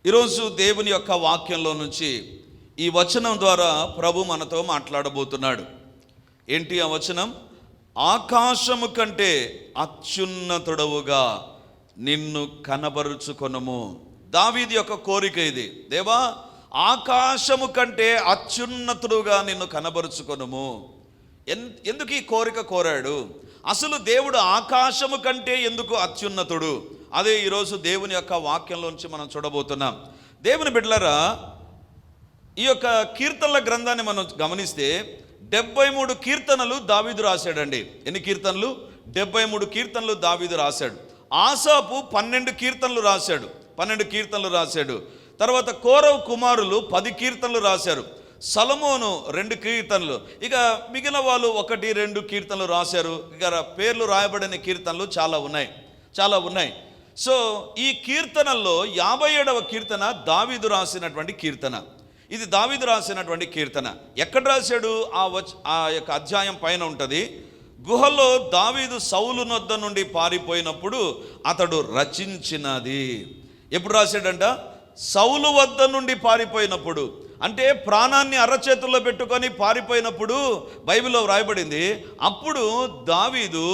ఈరోజు దేవుని యొక్క వాక్యంలో నుంచి ఈ వచనం ద్వారా ప్రభు మనతో మాట్లాడబోతున్నాడు. ఏంటి ఆ వచనం? ఆకాశము కంటే అత్యున్నతుడవుగా నిన్ను కనబరుచుకొనుము. దావీదు యొక్క కోరిక ఇది. దేవా, ఆకాశము కంటే అత్యున్నతుడుగా నిన్ను కనబరుచుకొనుము. ఎందుకు ఈ కోరిక కోరాడు? అసలు దేవుడు ఆకాశము కంటే ఎందుకు అత్యున్నతుడు? అదే ఈరోజు దేవుని యొక్క వాక్యంలోంచి మనం చూడబోతున్నాం. దేవుని బిడ్డలారా, ఈ యొక్క కీర్తనల గ్రంథాన్ని మనం గమనిస్తే 73 కీర్తనలు దావీదు రాశాడండి. ఎన్ని కీర్తనలు? 73 కీర్తనలు దావీదు రాశాడు. ఆసాపు 12 కీర్తనలు రాశాడు. తర్వాత కోరవ్ కుమారులు 10 కీర్తనలు రాశారు. సొలొమోను 2 కీర్తనలు. ఇక మిగిలిన వాళ్ళు 1-2 కీర్తనలు రాశారు. ఇక పేర్లు రాయబడిన కీర్తనలు చాలా ఉన్నాయి. సో ఈ కీర్తనల్లో 57వ కీర్తన దావీదు రాసినటువంటి కీర్తన. ఇది దావీదు రాసినటువంటి కీర్తన. ఎక్కడ రాశాడు? ఆ యొక్క అధ్యాయం పైన ఉంటుంది. గుహలో దావీదు సౌలు నొద్ద నుండి పారిపోయినప్పుడు అతడు రచించినది. ఎప్పుడు రాశాడంట? సౌలు వద్ద నుండి పారిపోయినప్పుడు, అంటే ప్రాణాన్ని అరచేతుల్లో పెట్టుకొని పారిపోయినప్పుడు బైబిల్లో వ్రాయబడింది. అప్పుడు దావీదు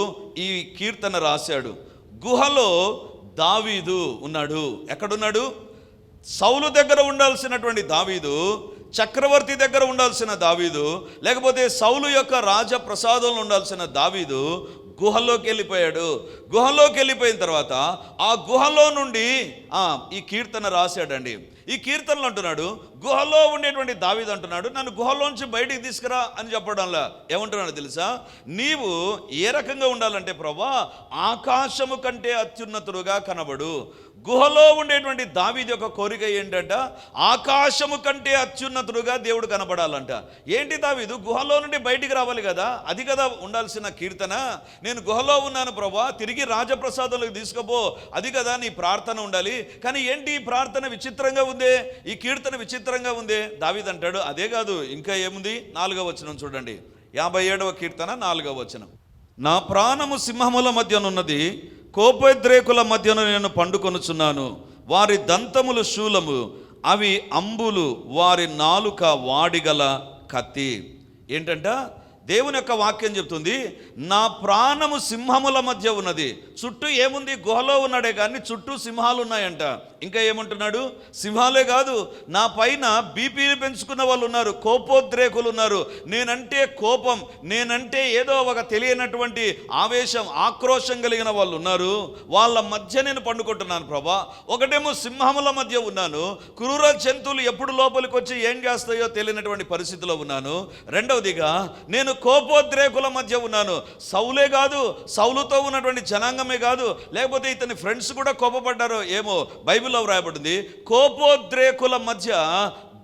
ఈ కీర్తన రాశాడు. గుహలో దావీదు ఉన్నాడు. ఎక్కడున్నాడు? సౌలు దగ్గర ఉండాల్సినటువంటి దావీదు, చక్రవర్తి దగ్గర ఉండాల్సిన దావీదు, లేకపోతే సౌలు యొక్క రాజప్రసాదంలో ఉండాల్సిన దావీదు గుహలోకి వెళ్ళిపోయాడు. గుహలోకి వెళ్ళిపోయిన తర్వాత ఆ గుహలో నుండి ఈ కీర్తన రాశాడండి. ఈ కీర్తనలు అంటున్నాడు, గుహలో ఉండేటువంటి దావీదు అంటున్నాడు, నన్ను గుహలోంచి బయటికి తీసుకురా అని చెప్పడంలా ఏమంటున్నాడు తెలుసా? నీవు ఏ రకంగా ఉండాలంటే ప్రభా, ఆకాశము కంటే అత్యున్నతుడుగా కనబడు. గుహలో ఉండేటువంటి దావీదు యొక్క కోరిక ఏంటంట? ఆకాశము కంటే అత్యున్నతుడుగా దేవుడు కనబడాలంట. ఏంటి దావీదు? గుహలో నుండి బయటికి రావాలి కదా, అది కదా ఉండాల్సిన కీర్తన. నేను గుహలో ఉన్నాను ప్రభా, తిరిగి రాజప్రసాదంలోకి తీసుకుపో, అది కదా నీ ప్రార్థన ఉండాలి. కానీ ఏంటి ఈ ప్రార్థన విచిత్రంగా ఉందే, ఈ కీర్తన విచిత్రంగా ఉందే. దావీదు అంటాడు, అదే కాదు ఇంకా ఏముంది? 4వ వచనం చూడండి. 57వ కీర్తన 4వ వచనం. నా ప్రాణము సింహముల మధ్యనున్నది, కోపోద్రేకుల మధ్యను నేను పండుకొనుచున్నాను. వారి దంతములు శూలము, అవి అంబులు, వారి నాలుక వాడిగల కత్తి. ఏంటంట? దేవుని యొక్క వాక్యం చెప్తుంది, నా ప్రాణము సింహముల మధ్య ఉన్నది. చుట్టూ ఏముంది? గుహలో ఉన్నాడే కానీ చుట్టూ సింహాలు ఉన్నాయంట. ఇంకా ఏమంటున్నాడు? సింహాలే కాదు, నా పైన బీపీలు పెంచుకున్న వాళ్ళు ఉన్నారు, కోపోద్రేకులు ఉన్నారు. నేనంటే కోపం, నేనంటే ఏదో ఒక తెలియనటువంటి ఆవేశం, ఆక్రోశం కలిగిన వాళ్ళు ఉన్నారు. వాళ్ళ మధ్య నేను పండుకుంటున్నాను ప్రభా. ఒకటేమో సింహముల మధ్య ఉన్నాను, క్రూర జంతువులు ఎప్పుడు లోపలికి వచ్చి ఏం చేస్తాయో తెలియనటువంటి పరిస్థితిలో ఉన్నాను. రెండవదిగా నేను కోపోద్రేకుల మధ్య ఉన్నాను. సౌలే కాదు, సౌలుతో ఉన్నటువంటి జనాంగమే కాదు, లేకపోతే ఇతని ఫ్రెండ్స్ కూడా కోపపడ్డారో ఏమో. బైబిల్లో వ్రాయబడింది, కోపోద్రేకుల మధ్య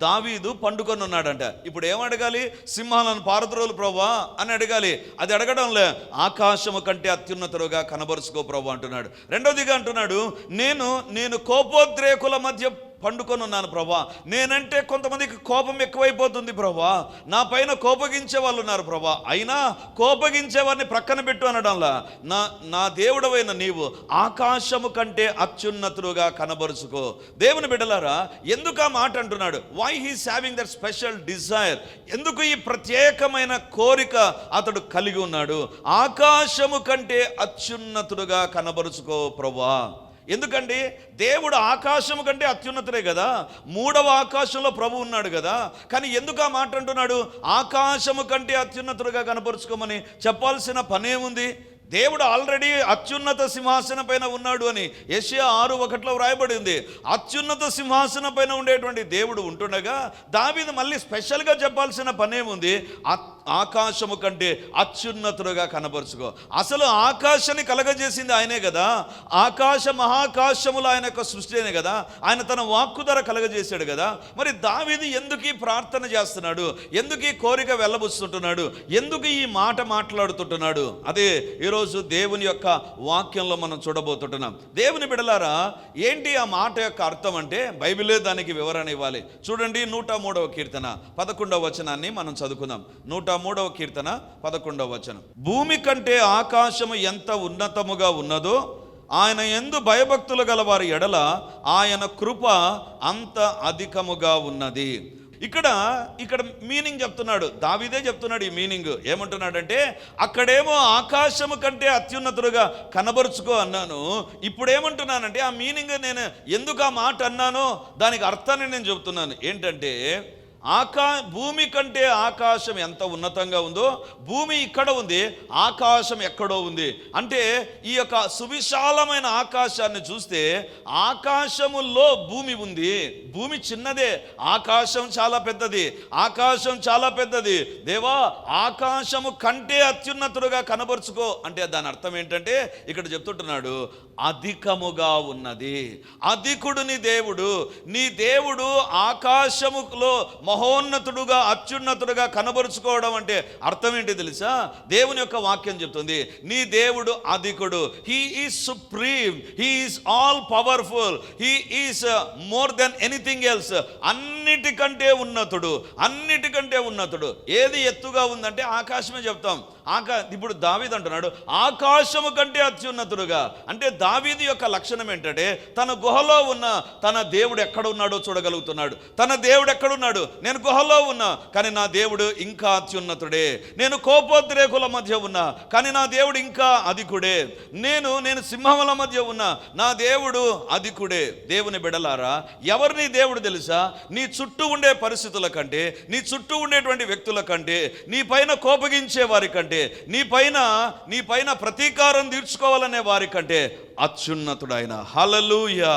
దావీదు పండుకొని ఉన్నాడంట. ఇప్పుడు ఏమడగాలి? సింహాలను పారద్రోలు ప్రభా అని అడగాలి. అది అడగడంలే, ఆకాశము కంటే అత్యున్నతుడుగా కనబరుచుకో ప్రభా అంటున్నాడు. రెండవదిగా అంటున్నాడు, నేను కోపోద్రేకుల మధ్య పండుకొని ఉన్నాను ప్రభా. నేనంటే కొంతమందికి కోపం ఎక్కువైపోతుంది ప్రభా, నా పైన కోపగించే వాళ్ళు ఉన్నారు ప్రభా. అయినా కోపగించే వారిని ప్రక్కన పెట్టు అనడంలా, నా దేవుడవైన నీవు ఆకాశము కంటే అత్యున్నతుడుగా కనబరుచుకో. దేవుని బిడ్డలారా, ఎందుకు ఆ మాట అంటున్నాడు? Why he's having that special desire? ఎందుకు ఈ ప్రత్యేకమైన కోరిక అతడు కలిగి ఉన్నాడు? ఆకాశము కంటే అత్యున్నతుడుగా కనబరుచుకో ప్రభా. ఎందుకండి? దేవుడు ఆకాశము కంటే అత్యున్నతుడే కదా, 3వ ఆకాశంలో ప్రభు ఉన్నాడు కదా. కానీ ఎందుకు ఆ మాట అంటున్నాడు? ఆకాశము కంటే అత్యున్నతుడుగా కనపరుచుకోమని చెప్పాల్సిన పనేముంది? దేవుడు ఆల్రెడీ అత్యున్నత సింహాసనం పైన ఉన్నాడు అని యెషయా 6:1 వ్రాయబడి ఉంది. అత్యున్నత సింహాసనం పైన ఉండేటువంటి దేవుడు ఉంటుండగా దావీదు మళ్ళీ స్పెషల్గా చెప్పాల్సిన పనేముంది? ఆకాశము కంటే అత్యున్నతుడుగా కనపరుచుకో. అసలు ఆకాశాన్ని కలగజేసింది ఆయనే కదా, ఆకాశ మహాకాశములు ఆయన యొక్క సృష్టినే కదా, ఆయన తన వాక్కు ద్వారా కలగజేశాడు కదా. మరి దావీదు ఎందుకు ఈ ప్రార్థన చేస్తున్నాడు? ఎందుకు ఈ కోరిక వెళ్ళబుచ్చుతుంటున్నాడు? ఎందుకు ఈ మాట మాట్లాడుతుంటున్నాడు? అదే ఈరోజు దేవుని యొక్క వాక్యంలో మనం చూడబోతుంటున్నాం. దేవుని బిడలారా, ఏంటి ఆ మాట యొక్క అర్థం అంటే బైబిలే దానికి వివరణ ఇవ్వాలి. చూడండి, 103వ కీర్తన 11వ వచనాన్ని మనం చదువుకుందాం. 103వ కీర్తన 11వ వచనం. భూమి కంటే ఆకాశము ఎంత ఉన్నతముగా ఉన్నదో ఆయన యందు భయభక్తులు గల వారి ఎడల ఆయన కృప అంత అధికముగా ఉన్నది. ఇక్కడ మీనింగ్ చెప్తున్నాడు, దావీదే చెప్తున్నాడు. ఈ మీనింగ్ ఏమంటున్నాడంటే, అక్కడేమో ఆకాశము కంటే అత్యున్నతుడుగా కనబరుచుకో అన్నాను, ఇప్పుడేమంటున్నానంటే ఆ మీనింగ్ నేను ఎందుకు ఆ మాట అన్నానో దానికి అర్థాన్ని నేను చెబుతున్నాను. ఏంటంటే భూమి కంటే ఆకాశం ఎంత ఉన్నతంగా ఉందో భూమి ఇక్కడ ఉంది, ఆకాశం ఎక్కడో ఉంది. అంటే ఈ యొక్క సువిశాలమైన ఆకాశాన్ని చూస్తే ఆకాశములో భూమి ఉంది, భూమి చిన్నదే, ఆకాశం చాలా పెద్దది, ఆకాశం చాలా పెద్దది. దేవా ఆకాశము కంటే అత్యున్నతుడుగా కనబరుచుకో అంటే దాని అర్థం ఏంటంటే ఇక్కడ చెప్తుంటున్నాడు, అధికముగా ఉన్నది. అధికుడు నీ దేవుడు, నీ దేవుడు ఆకాశములో మహోన్నతుడుగా అత్యున్నతుడుగా కనబరుచుకోవడం అంటే అర్థం ఏంటి తెలుసా? దేవుని యొక్క వాక్యం చెప్తుంది, నీ దేవుడు అధికుడు. He is supreme, he is all powerful, he is more than anything else. అన్నిటికంటే ఉన్నతుడు, అన్నిటికంటే ఉన్నతుడు. ఏది ఎత్తుగా ఉందంటే ఆకాశమే చెప్తాం. ఇప్పుడు దావీదు అంటున్నాడు ఆకాశము కంటే అత్యున్నతుడుగా. అంటే దావీదు యొక్క లక్షణం ఏంటంటే తన గుహలో ఉన్న తన దేవుడు ఎక్కడ ఉన్నాడో చూడగలుగుతున్నాడు. తన దేవుడు ఎక్కడున్నాడు? నేను గుహలో ఉన్నా కానీ నా దేవుడు ఇంకా అత్యున్నతుడే. నేను కోపోద్రేకుల మధ్య ఉన్నా కానీ నా దేవుడు ఇంకా అధికుడే. నేను సింహముల మధ్య ఉన్నా నా దేవుడు అధికుడే. దేవుని బిడలారా, ఎవరిని దేవుడు తెలుసా? నీ చుట్టూ ఉండే పరిస్థితుల కంటే, నీ చుట్టూ ఉండేటువంటి వ్యక్తుల కంటే, నీ పైన కోపగించే వారి కంటే, నీ పైన ప్రతీకారం తీర్చుకోవాలనే వారి కంటే అత్యున్నతుడు ఆయన. హల్లెలూయా.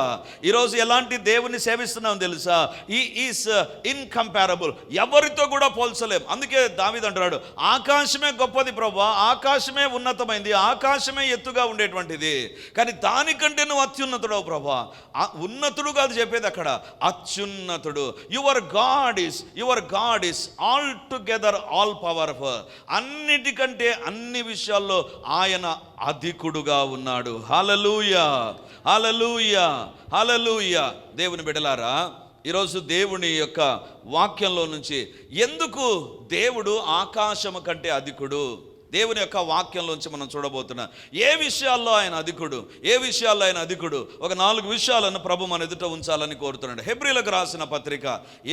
ఈరోజు ఎలాంటి దేవుని సేవిస్తున్నాం తెలుసా? ఈ ఈస్ ఇన్కంపారబుల్, ఎవరితో కూడా పోల్చలేం. అందుకే దావీదు అంటున్నాడు ఆకాశమే గొప్పది ప్రభువా, ఆకాశమే ఉన్నతమైంది, ఆకాశమే ఎత్తుగా ఉండేటువంటిది, కానీ దానికంటే నువ్వు అత్యున్నతుడవు ప్రభువా. ఉన్నతుడు కాదు చెప్పేది అక్కడ, అత్యున్నతుడు. Your God is all together all powerful. అన్నిటికంటే అన్ని విషయాల్లో ఆయన అధికుడుగా ఉన్నాడు. హల్లెలూయా, హల్లెలూయా, హల్లెలూయా. దేవుని బిడ్డలారా, ఈరోజు దేవుని యొక్క వాక్యంలో నుంచి ఎందుకు దేవుడు ఆకాశము కంటే అధికుడు, దేవుని యొక్క వాక్యంలోంచి మనం చూడబోతున్నాం. ఏ విషయాల్లో ఆయన అధికుడు, ఏ విషయాల్లో ఆయన అధికుడు? ఒక 4 విషయాలను ప్రభు మన ఎదుట ఉంచాలని కోరుతున్నాడు. హెబ్రీలకు రాసిన పత్రిక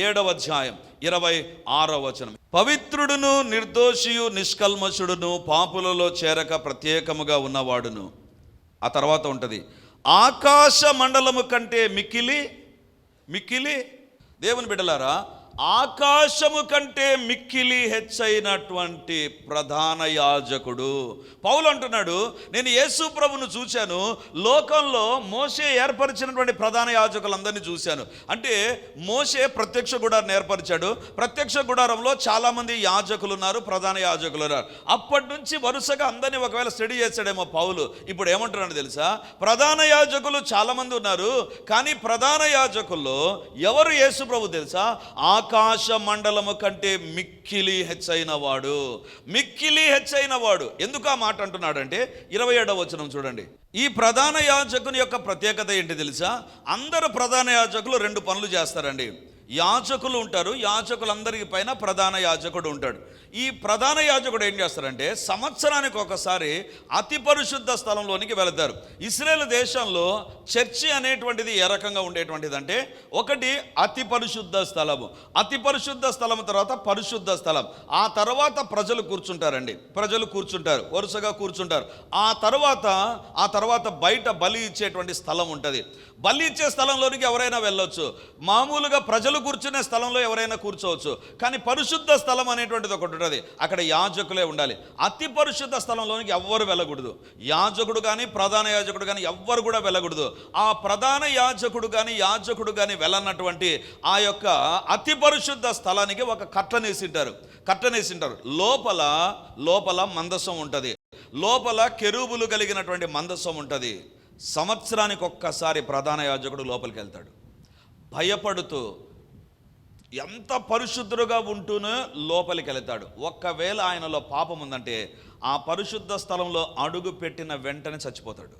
7వ అధ్యాయం 26వ వచనం. పవిత్రుడును నిర్దోషియు నిష్కల్మషుడును పాపులలో చేరక ప్రత్యేకముగా ఉన్నవాడును. ఆ తర్వాత ఉంటుంది ఆకాశ మండలము కంటే మిక్కిలి దేవుని బిడ్డలారా, ఆకాశము కంటే మిక్కిలి హెచ్చైనటువంటి ప్రధాన యాజకుడు. పౌలు అంటున్నాడు, నేను యేసు ప్రభును చూశాను, లోకంలో మోషే ఏర్పరిచినటువంటి ప్రధాన యాజకులందరినీ చూశాను. అంటే మోషే ప్రత్యక్ష గుడారాన్ని ఏర్పరిచాడు. ప్రత్యక్ష గుడారంలో చాలామంది యాజకులు ఉన్నారు, ప్రధాన యాజకులు ఉన్నారు. అప్పటి నుంచి వరుసగా అందరినీ ఒకవేళ స్టడీ చేశాడేమో పౌలు. ఇప్పుడు ఏమంటున్నాడు తెలుసా? ప్రధాన యాజకులు చాలామంది ఉన్నారు, కానీ ప్రధాన యాజకుల్లో ఎవరు యేసు ప్రభు తెలుసా? ఆకాశ మండలము కంటే మిక్కిలి హెచ్చైన వాడు. ఎందుకు ఆ మాట అంటున్నాడంటే 27వ వచనం చూడండి. ఈ ప్రధాన యాజకుని యొక్క ప్రత్యేకత ఏంటి తెలుసా? అందరు ప్రధాన యాజకులు 2 పనులు చేస్తారండి. యాజకులు ఉంటారు, యాజకులందరికి పైన ప్రధాన యాజకుడు ఉంటాడు. ఈ ప్రధాన యాజకుడు ఏం చేస్తారంటే సంవత్సరానికి ఒకసారి అతి పరిశుద్ధ స్థలంలోనికి వెళతారు. ఇశ్రాయేలు దేశంలో చర్చి అనేటువంటిది ఏ రకంగా ఉండేటువంటిది అంటే, ఒకటి అతి పరిశుద్ధ స్థలము, అతి పరిశుద్ధ స్థలం తర్వాత పరిశుద్ధ స్థలం, ఆ తర్వాత ప్రజలు కూర్చుంటారు, వరుసగా కూర్చుంటారు. ఆ తర్వాత బయట బలి ఇచ్చేటువంటి స్థలం ఉంటుంది. బలి ఇచ్చే స్థలంలోనికి ఎవరైనా వెళ్ళొచ్చు, మామూలుగా ప్రజలు కూర్చునే స్థలంలో ఎవరైనా కూర్చోవచ్చు, కానీ పరిశుద్ధ స్థలం అనేటువంటిది ఒకటి ఉంటుంది, అక్కడ యాజకులే ఉండాలి. అతి పరిశుద్ధ స్థలంలోనికి ఎవ్వరు వెళ్ళకూడదు. యాజకుడు కానీ ప్రధాన యాజకుడు కానీ ఎవ్వరు కూడా వెళ్ళకూడదు. ఆ ప్రధాన యాజకుడు కానీ వెళ్ళనటువంటి ఆ యొక్క అతి పరిశుద్ధ స్థలానికి ఒక కట్టనేసింటారు. లోపల మందసం ఉంటుంది, లోపల కెరూబులు కలిగినటువంటి మందసం ఉంటుంది. సంవత్సరానికి ఒక్కసారి ప్రధాన యాజకుడు లోపలికి వెళ్తాడు, భయపడుతూ ఎంత పరిశుద్ధుడుగా ఉంటూనే లోపలికి వెళ్తాడు. ఒక్కవేళ ఆయనలో పాపం ఉందంటే ఆ పరిశుద్ధ స్థలంలో అడుగు పెట్టిన వెంటనే చచ్చిపోతాడు.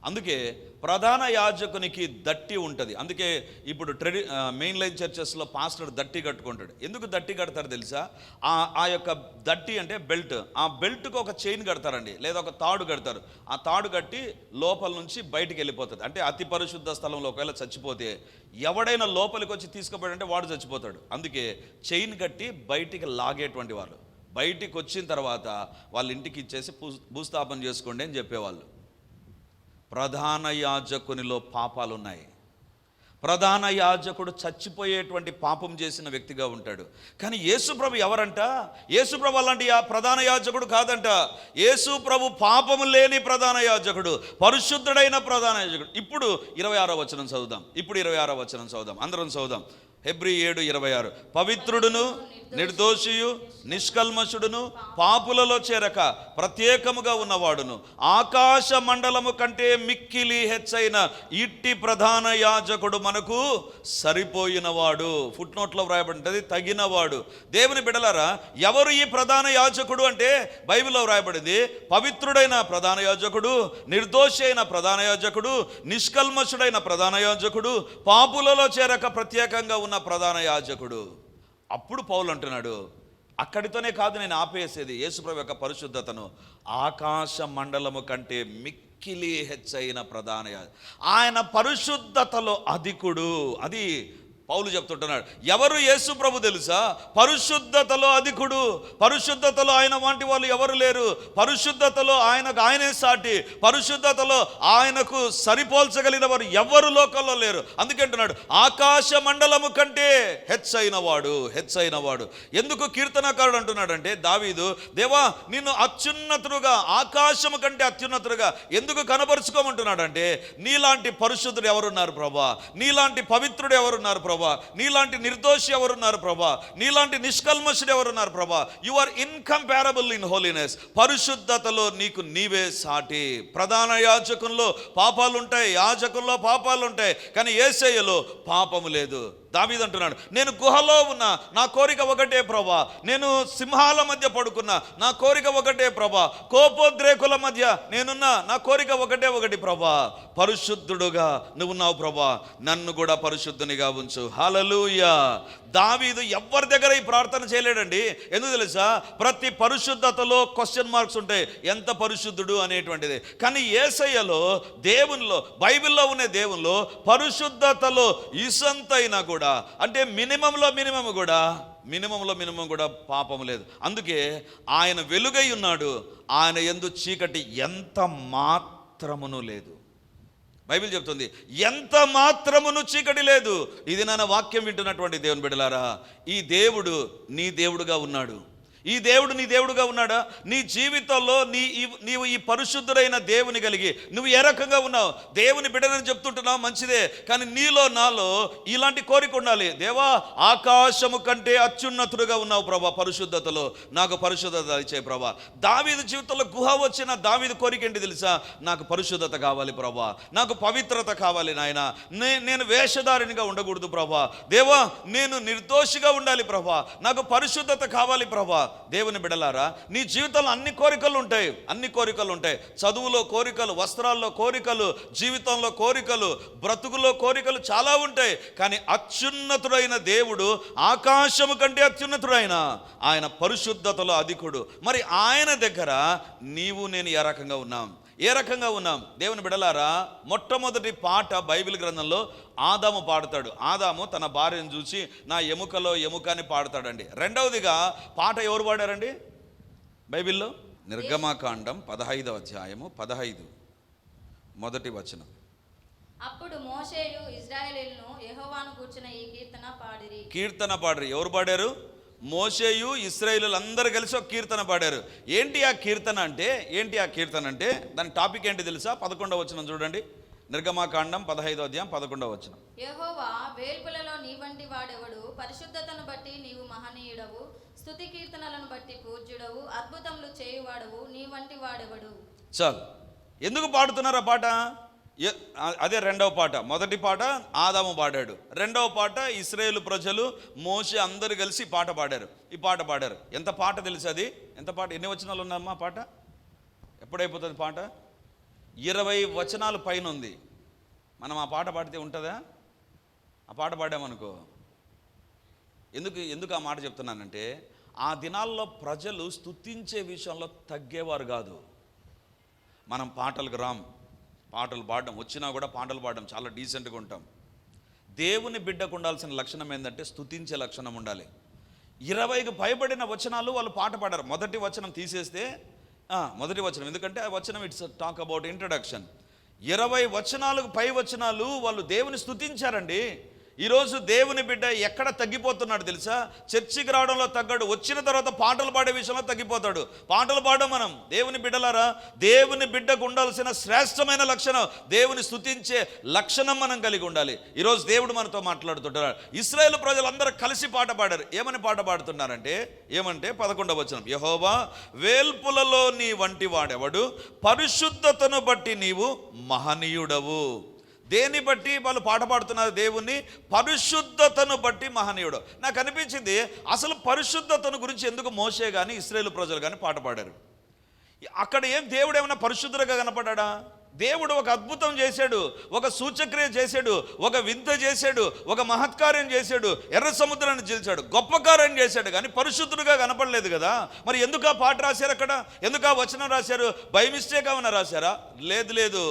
అందుకే ప్రధాన యాజకునికి దట్టి ఉంటుంది. అందుకే ఇప్పుడు మెయిన్ లైన్ చర్చెస్లో పాస్టర్ దట్టి కట్టుకుంటాడు. ఎందుకు దట్టి కడతారు తెలుసా? ఆ యొక్క దట్టి అంటే బెల్ట్. ఆ బెల్ట్కి ఒక చైన్ కడతారండి, లేదా ఒక తాడు కడతారు. ఆ తాడు కట్టి లోపల నుంచి బయటికి వెళ్ళిపోతుంది. అంటే అతి పరిశుద్ధ స్థలంలో ఒకవేళ చచ్చిపోతే ఎవడైనా లోపలికి వచ్చి తీసుకుపోయాడంటే వాడు చచ్చిపోతాడు. అందుకే చైన్ కట్టి బయటికి లాగేటువంటి వాళ్ళు. బయటికి వచ్చిన తర్వాత వాళ్ళ ఇంటికి ఇచ్చేసి భూస్థాపన చేసుకోండి అని చెప్పేవాళ్ళు. ప్రధాన యాజకునిలో పాపాలు ఉన్నాయి. ప్రధాన యాజకుడు చచ్చిపోయేటువంటి పాపం చేసిన వ్యక్తిగా ఉంటాడు. కానీ యేసుప్రభు ఎవరంట? యేసుప్రభు అలాంటి ప్రధాన యాజకుడు కాదంట. యేసుప్రభు పాపము లేని ప్రధాన యాజకుడు, పరిశుద్ధుడైన ప్రధాన యాజకుడు. ఇప్పుడు 26వ వచనం చదువుదాం. అందరం చదువుదాం. హెబ్రీ 7:26. పవిత్రుడును నిర్దోషియు నిష్కల్మషుడును పాపులలో చేరక ప్రత్యేకముగా ఉన్నవాడును ఆకాశ మండలము కంటే మిక్కిలి హెచ్చైన ఇట్టి ప్రధాన యాజకుడు మనకు సరిపోయినవాడు. ఫుట్ నోట్లో వ్రాయబడింది తగినవాడు. దేవుని బిడ్డలారా, ఎవరు ఈ ప్రధాన యాజకుడు అంటే బైబిల్లో వ్రాయబడింది పవిత్రుడైన ప్రధాన యాజకుడు, నిర్దోషి అయిన ప్రధాన యాజకుడు, నిష్కల్మషుడైన ప్రధాన యాజకుడు, పాపులలో చేరక ప్రత్యేకంగా ఉన్న ప్రధాన యాజకుడు. అప్పుడు పౌలు అంటున్నాడు, అక్కడితోనే కాదు నేను ఆపేసేది యేసుప్రభు యొక్క పరిశుద్ధతను. ఆకాశ మండలము కంటే మిక్కిలి హెచ్చైన ప్రధాన యాజకుడు, ఆయన పరిశుద్ధతలో అధికుడు. అది పౌలు చెప్తుంటున్నాడు. ఎవరు యేసుప్రభు తెలుసా? పరిశుద్ధతలో అధికుడు. పరిశుద్ధతలో ఆయన వంటి వాళ్ళు ఎవరు లేరు. పరిశుద్ధతలో ఆయనే సాటి. పరిశుద్ధతలో ఆయనకు సరిపోల్చగలిగిన వారు ఎవరు లోకంలో లేరు. అందుకంటున్నాడు ఆకాశ మండలము కంటే హెచ్చైనవాడు. ఎందుకు కీర్తనకారుడు అంటున్నాడంటే దావీదు, దేవా నిన్ను అత్యున్నతుడుగా, ఆకాశము కంటే అత్యున్నతుడుగా ఎందుకు కనపరుచుకోమంటున్నాడంటే నీలాంటి పరిశుద్ధుడు ఎవరున్నారు ప్రభా, నీలాంటి పవిత్రుడు ఎవరున్నారు ప్రభా, నీలాంటి నిర్దోషి ఎవరున్నారు ప్రభా, నీలాంటి నిష్కల్మషుడు ఎవరున్నారు ప్రభా. You are incomparable in holiness. పరిశుద్ధతలో నీకు నీవే సాటి. ప్రధాన యాజకుల్లో పాపాలుంటాయి, కానీ యేసయ్యలో పాపము లేదు. దావీదు అంటున్నాడు, నేను గుహలో ఉన్నా నా కోరిక ఒకటే ప్రభా, నేను సింహాల మధ్య పడుకున్నా నా కోరిక ఒకటే ప్రభా, కోపోద్రేకుల మధ్య నేనున్నా నా కోరిక ఒకటి ప్రభా, పరిశుద్ధుడుగా నువ్వున్నావు ప్రభా, నన్ను కూడా పరిశుద్ధునిగా ఉంచు. హల్లెలూయా. దావీదు ఎవరి దగ్గర ఈ ప్రార్థన చేయలేడండి. ఎందుకు తెలుసా? ప్రతి పరిశుద్ధతలో క్వశ్చన్ మార్క్స్ ఉంటాయి, ఎంత పరిశుద్ధుడు అనేటువంటిది. కానీ యేసయ్యలో, దేవునిలో, బైబిల్లో ఉన్న దేవునిలో పరిశుద్ధతలో ఇసంతైనా కూడా, అంటే మినిమం కూడా పాపము లేదు. అందుకే ఆయన వెలుగై ఉన్నాడు, ఆయన యందు చీకటి ఎంత మాత్రమును లేదు. బైబిల్ చెప్తుంది ఎంత మాత్రమును చీకటి లేదు. ఇది నా వాక్యం వింటున్నటువంటి దేవుని బిడ్డలారా, ఈ దేవుడు నీ దేవుడుగా ఉన్నాడు. ఈ దేవుడు నీ దేవుడుగా ఉన్నాడా? నీ జీవితంలో నీవు ఈ పరిశుద్ధుడైన దేవుని కలిగి నువ్వు ఏ రకంగా ఉన్నావు? దేవుని బిడ్డనని చెప్తుంటున్నావు, మంచిదే. కానీ నీలో నాలో ఇలాంటి కోరిక ఉండాలి. దేవా ఆకాశము కంటే అత్యున్నతుడుగా ఉన్నావు ప్రభా, పరిశుద్ధతలో నాకు పరిశుద్ధత ఇచ్చే ప్రభా. దావీదు జీవితంలో గుహ వచ్చిన దావీదు కోరిక ఏంటి తెలుసా? నాకు పరిశుద్ధత కావాలి ప్రభా, నాకు పవిత్రత కావాలి నాయన, నేను వేషధారినిగా ఉండకూడదు ప్రభా. దేవా నేను నిర్దోషిగా ఉండాలి ప్రభా, నాకు పరిశుద్ధత కావాలి ప్రభా. దేవుని బిడ్డలారా, నీ జీవితంలో అన్ని కోరికలు ఉంటాయి. చదువులో కోరికలు, వస్త్రాల్లో కోరికలు, జీవితంలో కోరికలు, బ్రతుకులో కోరికలు చాలా ఉంటాయి. కానీ అత్యున్నతుడైన దేవుడు, ఆకాశము కంటే అత్యున్నతుడైన ఆయన పరిశుద్ధతలో అధికుడు. మరి ఆయన దగ్గర నీవు నేను ఏ రకంగా ఉన్నాం? దేవుని బిడ్డలారా, మొట్టమొదటి పాట బైబిల్ గ్రంథంలో ఆదాము పాడతాడు. ఆదాము తన భార్యను చూసి నా ఎముకలో ఎముక అని పాడతాడండి. రెండవదిగా పాట ఎవరు పాడారండి బైబిల్లో? నిర్గమకాండం 15వ అధ్యాయము 15 మొదటి వచనం. అప్పుడు మోషేయు ఇశ్రాయేలీయులను యెహోవాను గూర్చిన ఈ కీర్తన పాడిరి. ఎవరు పాడారు? మోషేయు ఇశ్రాయేలీయులు అందరూ కలిసి ఒక కీర్తన పాడారు. ఏంటి ఆ కీర్తన అంటే దాని టాపిక్ ఏంటి తెలుసా? 11వ వచనం చూడండి. నిర్గమకాండం 15వ అధ్యాయం 11వ వచనం. యెహోవా వేల్పులలో నీ వంటి వాడెవడు? పరిశుద్ధతను బట్టి నీవు మహనీయుడవు, స్తుతి కీర్తనలను బట్టి పూజ్యుడవు, అద్భుతములు చేయువాడవు, నీ వంటి వాడెవడు? చాలు. ఎందుకు పాడుతున్నారు ఆ పాట? అదే రెండవ పాట. మొదటి పాట ఆదాము పాడాడు, రెండవ పాట ఇశ్రాయేలు ప్రజలు, మోషే అందరూ కలిసి ఈ పాట పాడారు. ఎంత పాట తెలుసు అది? ఎంత పాట? ఎన్ని వచనాలు ఉన్నాయమ్మా పాట? ఎప్పుడైపోతుంది పాట? 20 వచనాలు పైన ఉంది. మనం ఆ పాట పాడితే ఉంటుందా? ఆ పాట పాడామనుకో. ఎందుకు ఆ మాట చెప్తున్నానంటే, ఆ దినాల్లో ప్రజలు స్తుతించే విషయంలో తగ్గేవారు కాదు. మనం పాటలకు పాటలు పాడడం వచ్చినా కూడా పాటలు పాడడం చాలా డీసెంట్గా ఉంటాం. దేవుని బిడ్డకు ఉండాల్సిన లక్షణం ఏంటంటే స్తుతించే లక్షణం ఉండాలి. 20కి పైబడిన వచనాలు వాళ్ళు పాట పాడారు. మొదటి వచనం తీసేస్తే మొదటి వచనం, ఎందుకంటే ఆ వచనం ఇట్స్ టాక్ అబౌట్ ఇంట్రడక్షన్. 20 వచనాలకు పై వచనాలు వాళ్ళు దేవుని స్తుతించారండి. ఈరోజు దేవుని బిడ్డ ఎక్కడ తగ్గిపోతున్నాడు తెలుసా? చర్చికి రావడంలో తగ్గడు, వచ్చిన తర్వాత పాటలు పాడే విషయంలో తగ్గిపోతాడు. పాటలు పాడడం మనం దేవుని బిడ్డలారా, దేవుని బిడ్డకు ఉండాల్సిన శ్రేష్టమైన లక్షణం దేవుని స్తుతించే లక్షణం మనం కలిగి ఉండాలి. ఈరోజు దేవుడు మనతో మాట్లాడుతుంటారు. ఇశ్రాయేలు ప్రజలందరూ కలిసి పాట పాడారు. ఏమని పాట పాడుతున్నారంటే, ఏమంటే 11వ వచనం, యెహోవా వేల్పులలో నీ వంటి వాడెవడు, పరిశుద్ధతను బట్టి నీవు మహనీయుడవు. దేన్ని బట్టి వాళ్ళు పాట పాడుతున్నారు? దేవుని పరిశుద్ధతను బట్టి మహనీయుడు. నాకు అనిపించింది, అసలు పరిశుద్ధతను గురించి ఎందుకు మోషే కానీ ఇశ్రాయేలు ప్రజలు కానీ పాట పాడారు? అక్కడ దేవుడు ఏమైనా పరిశుద్ధులుగా కనపడ్డా? దేవుడు ఒక అద్భుతం చేశాడు, ఒక సూచక్రియ చేశాడు, ఒక వింత చేశాడు, ఒక మహత్కార్యం చేశాడు, ఎర్ర సముద్రాన్ని చీల్చాడు, గొప్ప కార్యం చేశాడు, కానీ పరిశుద్ధుడుగా కనపడలేదు కదా. మరి ఎందుకు ఆ పాట రాశారు? అక్కడ ఎందుకు ఆ వచనం రాశారు? బై మిస్టేక్ ఏమైనా రాశారా? లేదు.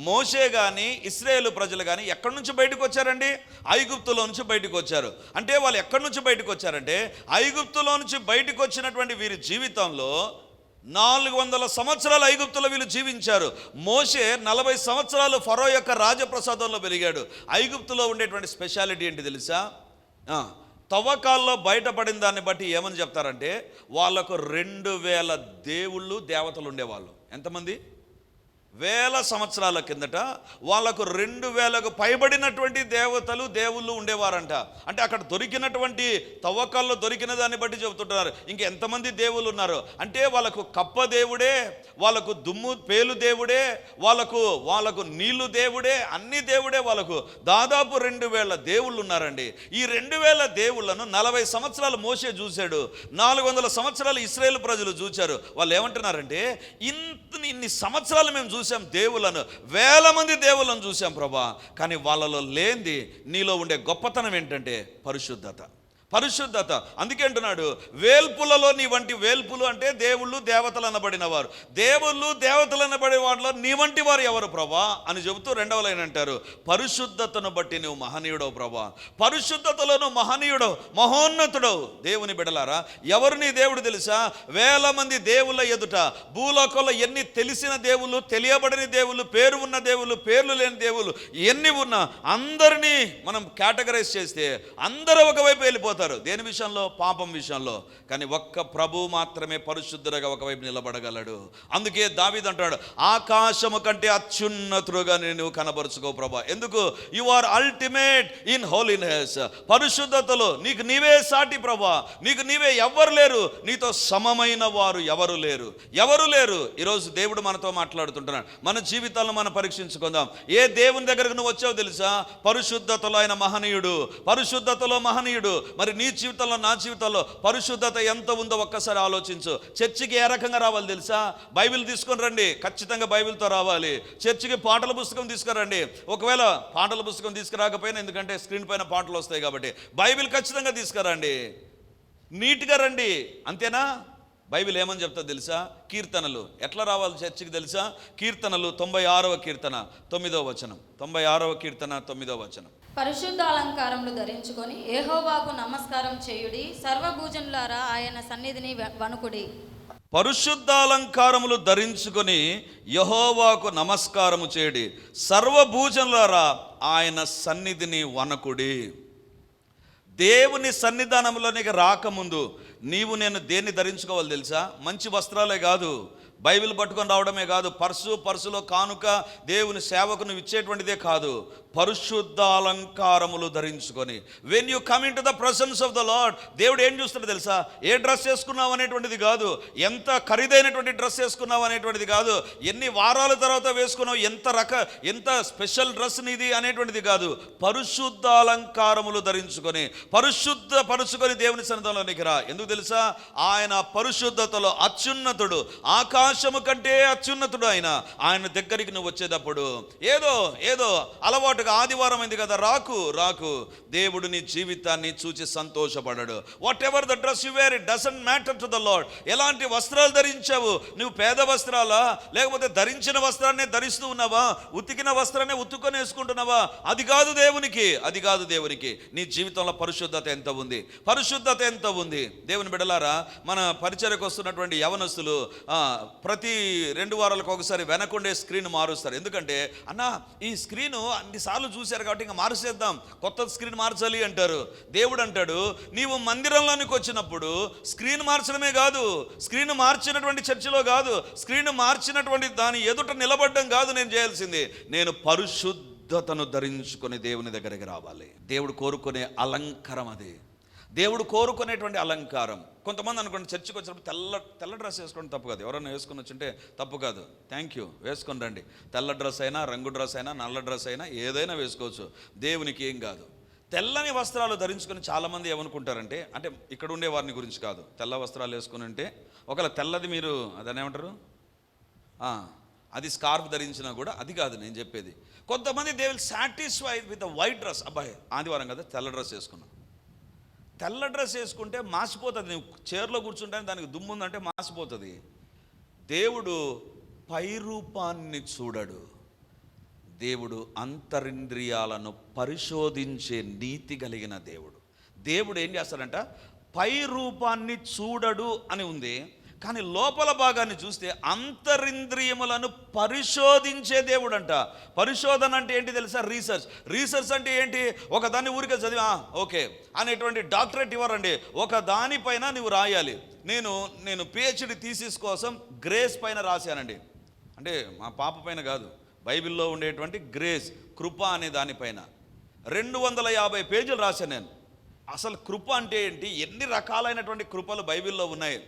మోషే కానీ ఇశ్రాయేలు ప్రజలు కానీ ఎక్కడి నుంచి బయటకు వచ్చారండి? ఐగుప్తులో నుంచి బయటకు వచ్చారు. అంటే వాళ్ళు ఎక్కడి నుంచి బయటకు వచ్చారంటే, ఐగుప్తులో నుంచి బయటకు వచ్చినటువంటి వీరి జీవితంలో 400 సంవత్సరాలు ఐగుప్తులో వీళ్ళు జీవించారు. మోషే 40 సంవత్సరాలు ఫరో యొక్క రాజప్రసాదంలో పెరిగాడు. ఐగుప్తులో ఉండేటువంటి స్పెషాలిటీ ఏంటి తెలుసా? తవ్వకాల్లో బయటపడిన దాన్ని బట్టి ఏమని చెప్తారంటే, వాళ్ళకు 2000 దేవుళ్ళు దేవతలు ఉండేవాళ్ళు. ఎంతమంది? వేల సంవత్సరాల కిందట వాళ్ళకు 2000కు పైబడినటువంటి దేవతలు దేవుళ్ళు ఉండేవారంట. అంటే అక్కడ దొరికినటువంటి తవ్వకాల్లో దొరికిన దాన్ని బట్టి చెబుతుంటారు. ఇంకెంతమంది దేవుళ్ళు ఉన్నారు అంటే, వాళ్ళకు కప్ప దేవుడే, వాళ్ళకు దుమ్ము పేలు దేవుడే, వాళ్ళకు నీళ్లు దేవుడే, అన్ని దేవుడే. వాళ్ళకు దాదాపు 2000 దేవుళ్ళు ఉన్నారండి. ఈ 2000 దేవుళ్లను 40 సంవత్సరాలు మోషే చూశాడు, 400 సంవత్సరాలు ఇశ్రాయేలు ప్రజలు చూశారు. వాళ్ళు ఏమంటున్నారంటే, ఇన్ని సంవత్సరాలు మేము చూసాం దేవుళ్ళను, 1000 మంది దేవుళ్ళను చూసాం ప్రభా, కానీ వాళ్ళలో లేనిది నీలో ఉండే గొప్పతనం ఏంటంటే పరిశుద్ధత. అందుకే అంటున్నాడు, వేల్పులలో నీ వంటి. వేల్పులు అంటే దేవుళ్ళు దేవతలు అనబడిన వారు. దేవుళ్ళు దేవతలు అనబడిన వారిలో నీ వంటి వారు ఎవరు ప్రభా అని చెబుతూ 2వ లైన్ అంటారు, పరిశుద్ధతను బట్టి నువ్వు మహనీయుడవు ప్రభా. పరిశుద్ధతలో మహనీయుడవు, మహోన్నతుడవు. దేవుని బిడలారా, ఎవరు నీ దేవుడు తెలుసా? 1000 మంది దేవుళ్ళ ఎదుట భూలోకంలో ఎన్ని తెలిసిన దేవుళ్ళు, తెలియబడని దేవుళ్ళు, పేరు ఉన్న దేవుళ్ళు, పేర్లు లేని దేవుళ్ళు ఎన్ని ఉన్నా అందరినీ మనం కేటగరైజ్ చేస్తే అందరూ ఒకవైపు వెళ్ళిపోతారు. దేని విషయంలో? పాపం విషయంలో. కానీ ఒక్క ప్రభు మాత్రమే పరిశుద్ధుడుగా ఒకవైపు నిలబడగలడు. అందుకే దావీదు అంటాడు, ఆకాశము కంటే అత్యున్నతుడుగా నేను కనబరుచుకో ప్రభా. ఎందుకు? You are ultimate in holiness. పరిశుద్ధతలో నీకు నీవే సాటి ప్రభా. నీకు నీవే ఎవ్వరు లేరు, నీతో సమమైన వారు ఎవరు లేరు. ఈరోజు దేవుడు మనతో మాట్లాడుతుంటున్నాడు. మన జీవితాలను మనం పరీక్షించుకుందాం. ఏ దేవుని దగ్గరకు నువ్వు వచ్చావు తెలుసా? పరిశుద్ధతలో ఆయన మహనీయుడు. మరి నీ జీవితంలో, నా జీవితంలో పరిశుద్ధత ఎంత ఉందో ఒక్కసారి ఆలోచించు. చర్చికి ఏ రకంగా రావాలి తెలుసా? బైబిల్ తీసుకొని రండి, ఖచ్చితంగా బైబిల్తో రావాలి. చర్చికి పాటల పుస్తకం తీసుకురండి. ఒకవేళ పాటల పుస్తకం తీసుకురాకపోయినా, ఎందుకంటే స్క్రీన్ పైన పాటలు వస్తాయి కాబట్టి, బైబిల్ ఖచ్చితంగా తీసుకురండి. నీట్గా రండి. అంతేనా? బైబిల్ ఏమని చెప్తుంది తెలుసా? కీర్తనలు ఎట్లా రావాలి చర్చికి తెలుసా? కీర్తనలు 96వ కీర్తన 9వ వచనం. 96వ కీర్తన 9వ వచనం. పరిశుద్ధ అలంకారములు ధరించుకొని యెహోవాకు నమస్కారం చేయుడి, సర్వభూజనులారా ఆయన సన్నిధిని వణుకుడి. పరిశుద్ధాలంకారములు ధరించుకొని యెహోవాకు నమస్కారము చేయుడి, సర్వభూజనులారా ఆయన సన్నిధిని వణకుడి. దేవుని సన్నిధానంలోనికి రాకముందు నేను దేన్ని ధరించుకోవాలి తెలుసా? మంచి వస్త్రాలే కాదు, బైబిల్ పట్టుకొని రావడమే కాదు, పర్సులో కానుక దేవుని సేవకును ఇచ్చేటువంటిదే కాదు, పరిశుద్ధ అలంకారములు ధరించుకొని. When you come in to the presence of the lord, దేవుడు ఏం చూస్తాడు తెలుసా? ఏ డ్రెస్ వేసుకున్నావు అనేటువంటిది కాదు, ఎంత ఖరీదైనటువంటి డ్రెస్ వేసుకున్నావు అనేటువంటిది కాదు, ఎన్ని వారాల తర్వాత వేసుకున్నావు, ఎంత స్పెషల్ డ్రెస్ నీది అనేటువంటిది కాదు. పరిశుద్ధ అలంకారములు ధరించుకొని పరుచుకొని దేవుని సన్నిధానంలోనికి రా. ఎందుకు తెలుసా? ఆయన పరిశుద్ధతలో అత్యున్నతుడు. ఆకాశ ఆకాశము కంటే అత్యున్నతుడు ఆయన దగ్గరికి నువ్వు వచ్చేటప్పుడు ఏదో అలవాటుగా ఆదివారం అయింది కదా రాకు. దేవుడు నీ జీవితాన్ని చూచి సంతోషపడడు. Whatever the dress you wear, it doesn't matter to the Lord. ఎలాంటి వస్త్రాలు ధరించావు, నువ్వు పేద వస్త్రాలా, లేకపోతే ధరించిన వస్త్రాన్ని ధరిస్తూ ఉన్నావా, ఉతికిన వస్త్రాన్ని ఉతుకొని వేసుకుంటున్నావా? అది కాదు దేవునికి. నీ జీవితంలో పరిశుద్ధత ఎంత ఉంది? దేవుని బిడ్డలారా, మన పరిచర్యకు వస్తున్నటువంటి యవనస్తులు ప్రతి 2 వారాలకు ఒకసారి వెనకుండే స్క్రీన్ మారుస్తారు. ఎందుకంటే అన్న ఈ స్క్రీను అన్నిసార్లు చూశారు కాబట్టి ఇంకా మార్చేద్దాం, కొత్త స్క్రీన్ మార్చాలి అంటారు. దేవుడు అంటాడు, నీవు మందిరంలోనికి వచ్చినప్పుడు స్క్రీన్ మార్చడమే కాదు, స్క్రీన్ మార్చినటువంటి చర్చిలో కాదు, స్క్రీన్ మార్చినటువంటి దాని ఎదుట నిలబడడం కాదు నేను చేయాల్సింది. నేను పరిశుద్ధతను ధరించుకొని దేవుని దగ్గరికి రావాలి. దేవుడు కోరుకునే అలంకారం అది. దేవుడు కోరుకునేటువంటి అలంకారం. కొంతమంది అనుకోండి, చర్చికి వచ్చినప్పుడు తెల్ల డ్రెస్ వేసుకోండి తప్పు కాదు. ఎవరైనా వేసుకొని వచ్చింటే తప్పు కాదు, థ్యాంక్ యూ, వేసుకొని రండి. తెల్ల డ్రెస్ అయినా, రంగు డ్రెస్ అయినా, నల్ల డ్రెస్ అయినా ఏదైనా వేసుకోవచ్చు, దేవునికి ఏం కాదు. తెల్లని వస్త్రాలు ధరించుకొని చాలామంది ఏమనుకుంటారంటే, అంటే ఇక్కడ ఉండే వారిని గురించి కాదు, తెల్ల వస్త్రాలు వేసుకుని ఉంటే ఒకవేళ తెల్లది మీరు అదని ఏమంటారు, అది స్కార్ఫ్ ధరించినా కూడా అది కాదు నేను చెప్పేది. కొంతమంది they will satisfy with the white dress. అబ్బాయి ఆదివారం కదా తెల్ల డ్రెస్ వేసుకున్నాం. తెల్ల డ్రెస్ వేసుకుంటే మాసిపోతుంది. నువ్వు చైర్లో కూర్చుంటే దానికి దుమ్ము ఉందంటే మాసిపోతుంది. దేవుడు పై రూపాన్ని చూడడు. దేవుడు అంతరింద్రియాలను పరిశోధించే నీతి కలిగిన దేవుడు ఏం చేస్తాడంట, పై రూపాన్ని చూడడు అని ఉంది, కానీ లోపల భాగాన్ని చూస్తే అంతరింద్రియములను పరిశోధించే దేవుడు అంట. పరిశోధన అంటే ఏంటి తెలుసా? రీసెర్చ్ అంటే ఏంటి? ఒక దాన్ని ఊరికే చదివా ఓకే అనేటువంటి డాక్టరేట్ ఇవ్వరండి. ఒక దానిపైన నువ్వు రాయాలి. నేను PhD థీసిస్ కోసం గ్రేస్ పైన రాశానండి. అంటే మా పాప పైన కాదు, బైబిల్లో ఉండేటువంటి గ్రేస్, కృప అనే దానిపైన 250 పేజీలు రాశాను నేను. అసలు కృప అంటే ఏంటి, ఎన్ని రకాలైనటువంటి కృపలు బైబిల్లో ఉన్నాయి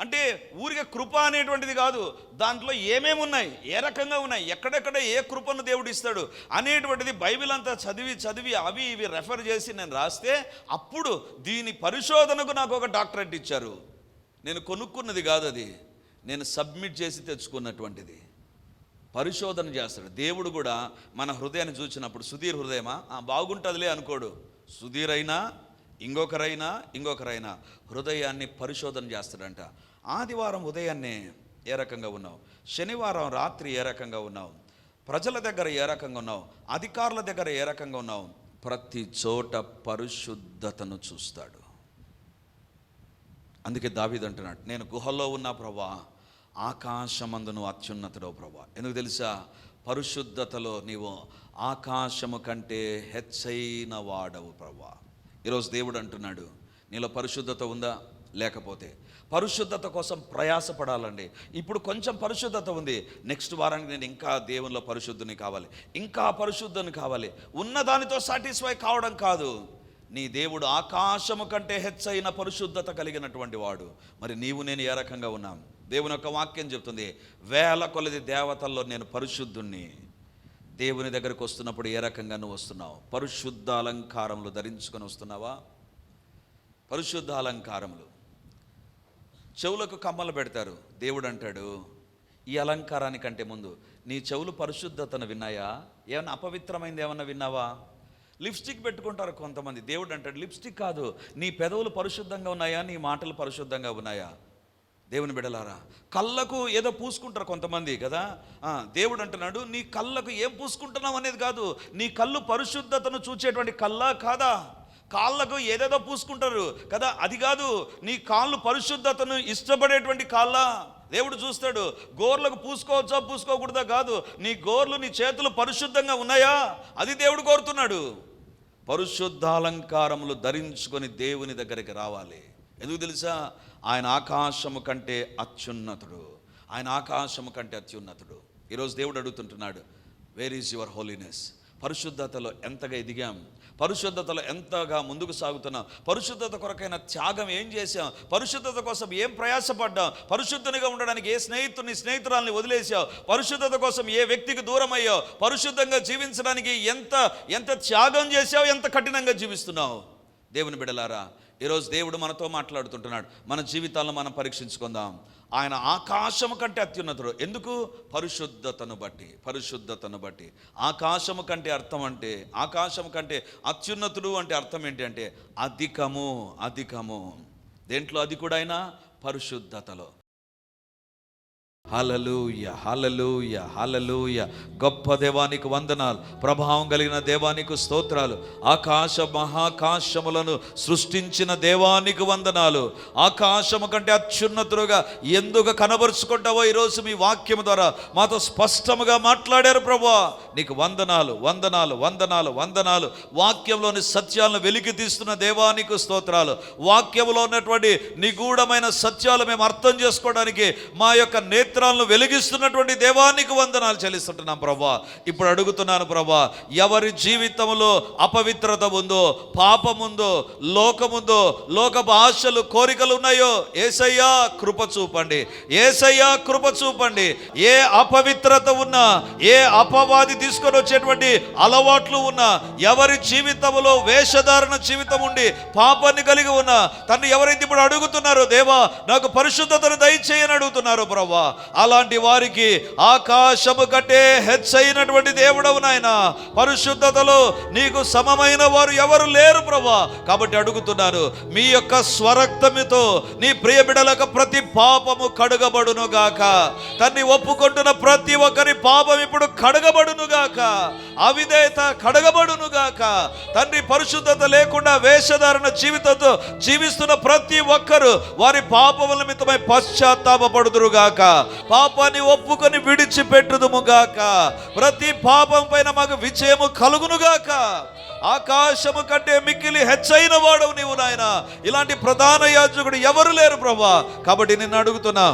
అంటే ఊరికే కృప అనేటువంటిది కాదు, దాంట్లో ఏమేమి ఉన్నాయి, ఏ రకంగా ఉన్నాయి, ఎక్కడెక్కడ ఏ కృపను దేవుడు ఇస్తాడు అనేటువంటిది బైబిల్ అంతా చదివి అవి ఇవి రెఫర్ చేసి నేను రాస్తే అప్పుడు దీని పరిశోధనకు నాకు ఒక డాక్టరేట్ ఇచ్చారు. నేను కొనుక్కున్నది కాదు, అది నేను సబ్మిట్ చేసి తెచ్చుకున్నటువంటిది. పరిశోధన చేస్తాడు దేవుడు కూడా. మన హృదయాన్ని చూసినప్పుడు సుధీర్ హృదయమా బాగుంటుందిలే అనుకోడు. సుధీర్ అయినా ఇంకొకరైనా హృదయాన్ని పరిశోధన చేస్తాడంట. ఆదివారం ఉదయాన్నే ఏ రకంగా ఉన్నావు, శనివారం రాత్రి ఏ రకంగా ఉన్నావు, ప్రజల దగ్గర ఏ రకంగా ఉన్నావు, అధికారుల దగ్గర ఏ రకంగా ఉన్నావు, ప్రతి చోట పరిశుద్ధతను చూస్తాడు. అందుకే దావీదు అంటున్నాడు, నేను గుహలో ఉన్నా ప్రభువా, ఆకాశమందును అత్యున్నతుడవు ప్రభువా. ఎందుకు తెలుసా? పరిశుద్ధతలో నీవు ఆకాశము కంటే హెచ్చైన వాడవు ప్రభువా. ఈరోజు దేవుడు అంటున్నాడు, నీలో పరిశుద్ధత ఉందా? లేకపోతే పరిశుద్ధత కోసం ప్రయాసపడాలండి. ఇప్పుడు కొంచెం పరిశుద్ధత ఉంది, నెక్స్ట్ వారానికి నేను ఇంకా దేవునిలో పరిశుద్ధుని కావాలి. ఉన్నదానితో సాటిస్ఫై కావడం కాదు. నీ దేవుడు ఆకాశము కంటే హెచ్చైన పరిశుద్ధత కలిగినటువంటి వాడు. మరి నీవు నేను ఏ రకంగా ఉన్నాం? దేవుని యొక్క వాక్యం చెప్తుంది, 1000 కొలది దేవతల్లో నేను పరిశుద్ధుణ్ణి. దేవుని దగ్గరకు వస్తున్నప్పుడు ఏ రకంగా నువ్వు వస్తున్నావు? పరిశుద్ధ అలంకారములు ధరించుకొని వస్తున్నావా? పరిశుద్ధ అలంకారములు. చెవులకు కమ్మలు పెడతారు. దేవుడు అంటాడు, ఈ అలంకారానికంటే ముందు నీ చెవులు పరిశుద్ధతను విన్నాయా? ఏమన్నా అపవిత్రమైంది ఏమన్నా విన్నావా? లిప్స్టిక్ పెట్టుకుంటారు కొంతమంది. దేవుడు అంటాడు, లిప్స్టిక్ కాదు, నీ పెదవులు పరిశుద్ధంగా ఉన్నాయా, నీ మాటలు పరిశుద్ధంగా ఉన్నాయా? దేవుని బిడ్డలారా, కళ్ళకు ఏదో పూసుకుంటారు కొంతమంది కదా. దేవుడు అంటున్నాడు, నీ కళ్ళకు ఏం పూసుకుంటున్నావు అనేది కాదు, నీ కళ్ళు పరిశుద్ధతను చూచేటువంటి కళ్ళా కాదా? కాళ్ళకు ఏదేదో పూసుకుంటారు కదా, అది కాదు. నీ కాళ్ళు పరిశుద్ధతను ఇష్టపడేటువంటి కాళ్ళ దేవుడు చూస్తాడు. గోర్లకు పూసుకోవచ్చా పూసుకోకూడదా కాదు, నీ గోర్లు నీ చేతులు పరిశుద్ధంగా ఉన్నాయా అది దేవుడు కోరుతున్నాడు. పరిశుద్ధాలంకారములు ధరించుకొని దేవుని దగ్గరికి రావాలి. ఎందుకు తెలుసా? ఆయన ఆకాశము కంటే అత్యున్నతుడు. ఈరోజు దేవుడు అడుగుతుంటున్నాడు, వేర్ ఈజ్ యువర్ హోలీనెస్? పరిశుద్ధతలో ఎంతగా ఎదిగాం, పరిశుద్ధతలో ఎంతగా ముందుకు సాగుతున్నాం, పరిశుద్ధత కొరకైన త్యాగం ఏం చేశాం, పరిశుద్ధత కోసం ఏం ప్రయాసపడ్డాం, పరిశుద్ధునిగా ఉండడానికి ఏ స్నేహితురాల్ని వదిలేసావు, పరిశుద్ధత కోసం ఏ వ్యక్తికి దూరం అయ్యావు, పరిశుద్ధంగా జీవించడానికి ఎంత త్యాగం చేశావు, ఎంత కఠినంగా జీవిస్తున్నావు. దేవుని బిడ్డలారా, ఈరోజు దేవుడు మనతో మాట్లాడుతుంటున్నాడు. మన జీవితాలను మనం పరీక్షించుకుందాం. ఆయన ఆకాశము కంటే అత్యున్నతుడు. ఎందుకు? పరిశుద్ధతను బట్టి. ఆకాశము కంటే అర్థం అంటే, ఆకాశము కంటే అత్యున్నతుడు అంటే అర్థం ఏంటి అంటే అధికము. దేంట్లో అధికుడైనా? పరిశుద్ధతలో. హల్లెలూయా. గొప్ప దేవానికి వందనాలు. ప్రభావం కలిగిన దేవానికి స్తోత్రాలు. ఆకాశ మహాకాశములను సృష్టించిన దేవానికి వందనాలు. ఆకాశము కంటే అత్యున్నతులుగా ఎందుకు కనబరుచుకుంటావో ఈరోజు మీ వాక్యం ద్వారా మాతో స్పష్టముగా మాట్లాడారు ప్రభువా. నీకు వందనాలు. వాక్యంలోని సత్యాలను వెలికి తీస్తున్న దేవానికి స్తోత్రాలు. వాక్యంలో ఉన్నటువంటి నిగూఢమైన సత్యాలు మేము అర్థం చేసుకోవడానికి మా యొక్క నేత్రాలను వెలిగిస్తున్నటువంటి దేవానికి వందనాలు చెల్లిస్తుంటున్నాం ప్రభువా. ఇప్పుడు అడుగుతున్నాను ప్రభువా, ఎవరి జీవితంలో అపవిత్రత ఉందో, పాపముందో, లోకముందో, లోకపు ఆశలు, కోరికలు ఉన్నాయో యేసయ్యా కృప చూపండి. ఏ అపవిత్రత ఉన్నా, ఏ అపవాది తీసుకొని వచ్చేటువంటి అలవాట్లు ఉన్నా, ఎవరి జీవితంలో వేషధారణ జీవితం ఉండి పాపాన్ని కలిగి ఉన్నా, తను ఎవరైతే ఇప్పుడు అడుగుతున్నారో దేవా నాకు పరిశుద్ధతను దయచేయని అడుగుతున్నారు ప్రభువా, అలాంటి వారికి ఆకాశము కంటే హెచ్చైనటువంటి దేవుడవు నాయన. పరిశుద్ధతలో నీకు సమమైన వారు ఎవరు లేరు ప్రభువా. కాబట్టి అడుగుతున్నాను, మీ యొక్క స్వరక్తముతో నీ ప్రియ బిడ్డలకు ప్రతి పాపము కడుగబడును గాక. తన్ని ఒప్పుకుంటున్న ప్రతి ఒక్కరి పాపం ఇప్పుడు కడగబడును గాక. అవిధేయత కడగబడును గాక. తండ్రి, పరిశుద్ధత లేకుండా వేషధారణ జీవితంతో జీవిస్తున్న ప్రతి ఒక్కరు వారి పాపముల నిమిత్తమై పశ్చాత్తాపపడుదురు గాక. పాపాన్ని ఒప్పుకొని విడిచిపెట్టుదుము గాక. ప్రతి పాపం పైన మాకు విజయము కలుగును గాక. ఆకాశము కంటే మిక్కిలి హెచ్చైన వాడవు నీవు నాయన. ఇలాంటి ప్రధాన యాజకుడు ఎవరు లేరు ప్రభువా. కాబట్టి నిన్ను అడుగుతున్నా,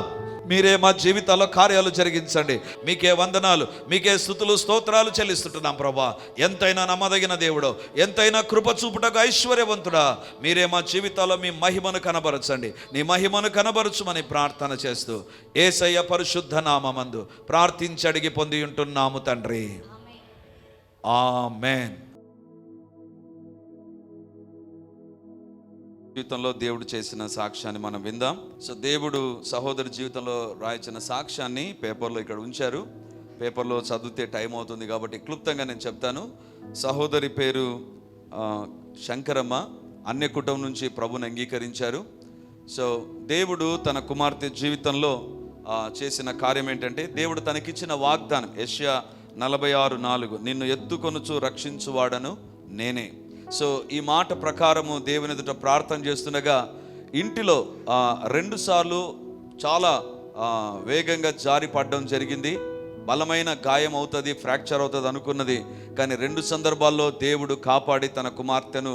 మీరే మా జీవితాల్లో కార్యాలు జరిగించండి. మీకే వందనాలు, మీకే స్తుతులు, స్తోత్రాలు చెల్లిస్తుంటున్నాం ప్రభువా. ఎంతైనా నమ్మదగిన దేవుడు, ఎంతైనా కృప చూపుటకు ఐశ్వర్యవంతుడా, మీరే మా జీవితాల్లో మీ మహిమను కనబరచండి. నీ మహిమను కనబరచుమని ప్రార్థన చేస్తూ యేసయ్య పరిశుద్ధ నామమందు ప్రార్థించి అడిగి పొంది ఉంటున్నాము తండ్రి. ఆమేన్. జీవితంలో దేవుడు చేసిన సాక్ష్యాన్ని మనం విందాం. సో దేవుడు సహోదరి జీవితంలో రాయించిన సాక్ష్యాన్ని పేపర్లో ఇక్కడ ఉంచారు. పేపర్లో చదివితే టైం అవుతుంది కాబట్టి క్లుప్తంగా నేను చెప్తాను. సహోదరి పేరు శంకరమ్మ. అన్య కుటుంబం నుంచి ప్రభుని అంగీకరించారు. సో దేవుడు తన కుమార్తె జీవితంలో చేసిన కార్యం ఏంటంటే, దేవుడు తనకిచ్చిన వాగ్దానం యెషయా 46:4, నిన్ను ఎత్తుకొనుచు రక్షించువాడను నేనే. సో ఈ మాట ప్రకారము దేవుని ఎదుట ప్రార్థన చేస్తుండగా ఇంటిలో 2 సార్లు చాలా వేగంగా జారి పడడం జరిగింది. బలమైన గాయం అవుతుంది, ఫ్రాక్చర్ అవుతుంది అనుకున్నది. కానీ 2 సందర్భాల్లో దేవుడు కాపాడి తన కుమార్తెను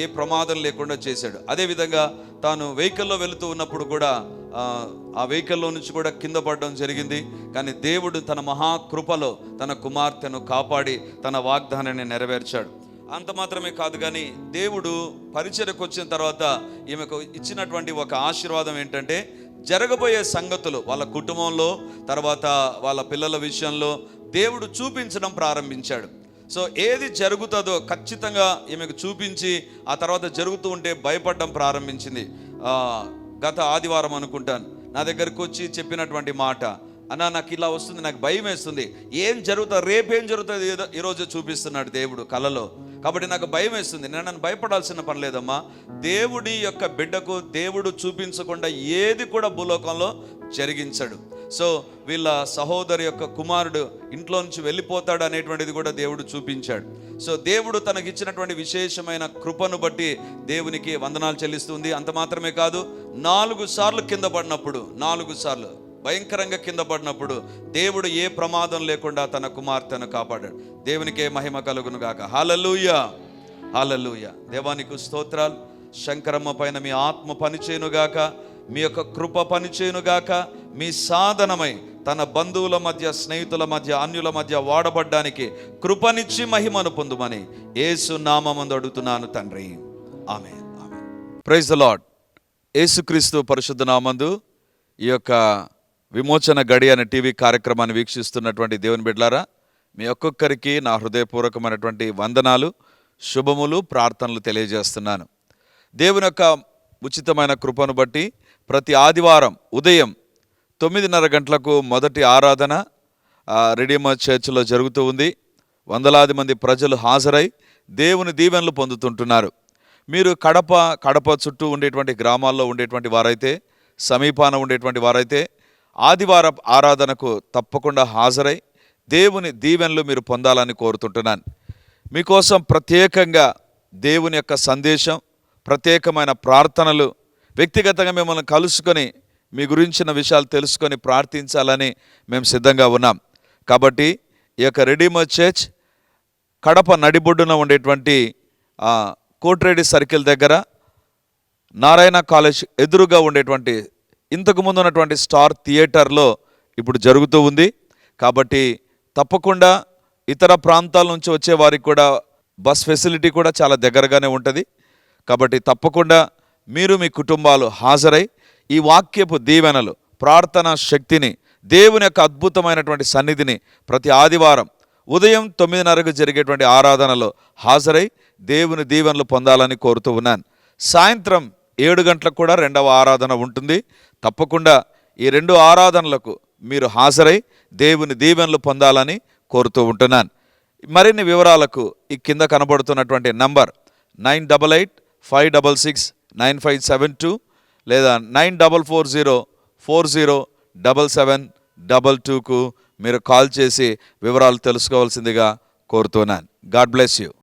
ఏ ప్రమాదం లేకుండా చేశాడు. అదేవిధంగా తాను వెహికల్లో వెళుతూ ఉన్నప్పుడు కూడా ఆ వెహికల్లో నుంచి కూడా కింద పడడం జరిగింది. కానీ దేవుడు తన మహాకృపలో తన కుమార్తెను కాపాడి తన వాగ్దానాన్ని నెరవేర్చాడు. అంత మాత్రమే కాదు, కానీ దేవుడు పరిచర్యకు వచ్చిన తర్వాత ఈమెకు ఇచ్చినటువంటి ఒక ఆశీర్వాదం ఏంటంటే, జరగబోయే సంగతులు వాళ్ళ కుటుంబంలో, తర్వాత వాళ్ళ పిల్లల విషయంలో దేవుడు చూపించడం ప్రారంభించాడు. సో ఏది జరుగుతుందో ఖచ్చితంగా ఈమెకు చూపించి ఆ తర్వాత జరుగుతూ ఉంటే భయపడడం ప్రారంభించింది. గత ఆదివారం అనుకుంటాను నా దగ్గరకు వచ్చి చెప్పినటువంటి మాట, అన్నా నాకు ఇలా వస్తుంది, నాకు భయం వేస్తుంది, ఏం జరుగుతుంది, రేపేం జరుగుతుంది ఈరోజు చూపిస్తున్నాడు దేవుడు కలలో, కాబట్టి నాకు భయం వేస్తుంది. నన్ను భయపడాల్సిన పని లేదమ్మా. దేవుడి యొక్క బిడ్డకు దేవుడు చూపించకుండా ఏది కూడా భూలోకంలో జరిగించడు. సో వీళ్ళ సహోదరి యొక్క కుమారుడు ఇంట్లో నుంచి వెళ్ళిపోతాడు అనేటువంటిది కూడా దేవుడు చూపించాడు. సో దేవుడు తనకిచ్చినటువంటి విశేషమైన కృపను బట్టి దేవునికి వందనాలు చెల్లిస్తుంది. అంత మాత్రమే కాదు, 4 సార్లు కింద పడినప్పుడు, 4 సార్లు భయంకరంగా కింద పడినప్పుడు దేవుడు ఏ ప్రమాదం లేకుండా తన కుమార్తెను కాపాడాడు. దేవునికే మహిమ కలుగును గాక. హల్లెలూయా, హల్లెలూయా. దేవానికి స్తోత్రాలు. శంకరమ్మ పైన మీ ఆత్మ పనిచేయునుగాక, మీ యొక్క కృప పనిచేయునుగాక. మీ సాధనమై తన బంధువుల మధ్య, స్నేహితుల మధ్య, అన్యుల మధ్య వాడబడ్డానికి కృపనిచ్చి మహిమను పొందుమని యేసు నామమందు అడుగుతున్నాను తండ్రి. ఆమేన్, ఆమేన్. Praise the Lord. యేసుక్రీస్తు పరిశుద్ధ నామమందు ఈ యొక్క విమోచన గడి అనే టీవీ కార్యక్రమాన్ని వీక్షిస్తున్నటువంటి దేవుని బిడ్డలారా, మీ ఒక్కొక్కరికి నా హృదయపూర్వకమైనటువంటి వందనాలు, శుభములు, ప్రార్థనలు తెలియజేస్తున్నాను. దేవుని యొక్క ఉచితమైన కృపను బట్టి ప్రతి ఆదివారం ఉదయం 9:30 గంటలకు మొదటి ఆరాధన రెడీమర్ చర్చ్లో జరుగుతూ ఉంది. వందలాది మంది ప్రజలు హాజరై దేవుని దీవెనలు పొందుతుంటున్నారు. మీరు కడప చుట్టూ ఉండేటువంటి గ్రామాల్లో ఉండేటువంటి వారైతే, సమీపాన ఉండేటువంటి వారైతే ఆదివారం ఆరాధనకు తప్పకుండా హాజరై దేవుని దీవెనలు మీరు పొందాలని కోరుతుంటున్నాను. మీకోసం ప్రత్యేకంగా దేవుని యొక్క సందేశం, ప్రత్యేకమైన ప్రార్థనలు, వ్యక్తిగతంగా మిమ్మల్ని కలుసుకొని మీ గురించిన విషయాలు తెలుసుకొని ప్రార్థించాలని మేము సిద్ధంగా ఉన్నాం. కాబట్టి ఈ యొక్క రెడీమర్ చర్చ్ కడప నడిబొడ్డున ఉండేటువంటి కోటిరెడ్డి సర్కిల్ దగ్గర నారాయణ కాలేజ్ ఎదురుగా ఉండేటువంటి ఇంతకుముందు ఉన్నటువంటి స్టార్ థియేటర్లో ఇప్పుడు జరుగుతూ ఉంది. కాబట్టి తప్పకుండా ఇతర ప్రాంతాల నుంచి వచ్చే వారికి కూడా బస్ ఫెసిలిటీ కూడా చాలా దగ్గరగానే ఉంటుంది. కాబట్టి తప్పకుండా మీరు మీ కుటుంబాలు హాజరై ఈ వాక్యపు దీవెనలు, ప్రార్థనా శక్తిని, దేవుని యొక్క అద్భుతమైనటువంటి సన్నిధిని ప్రతి ఆదివారం ఉదయం 9:30కు జరిగేటువంటి ఆరాధనలో హాజరై దేవుని దీవెనలు పొందాలని కోరుతూ ఉన్నాను. సాయంత్రం 7 గంటలకు కూడా 2వ ఆరాధన ఉంటుంది. తప్పకుండా ఈ 2 ఆరాధనలకు మీరు హాజరై దేవుని దీవెనలు పొందాలని కోరుతూ ఉంటున్నాను. మరిన్ని వివరాలకు ఈ కింద కనబడుతున్నటువంటి నంబర్ 9845669572 లేదా 9440407722కు మీరు కాల్ చేసి వివరాలు తెలుసుకోవాల్సిందిగా కోరుతున్నాను. God bless you.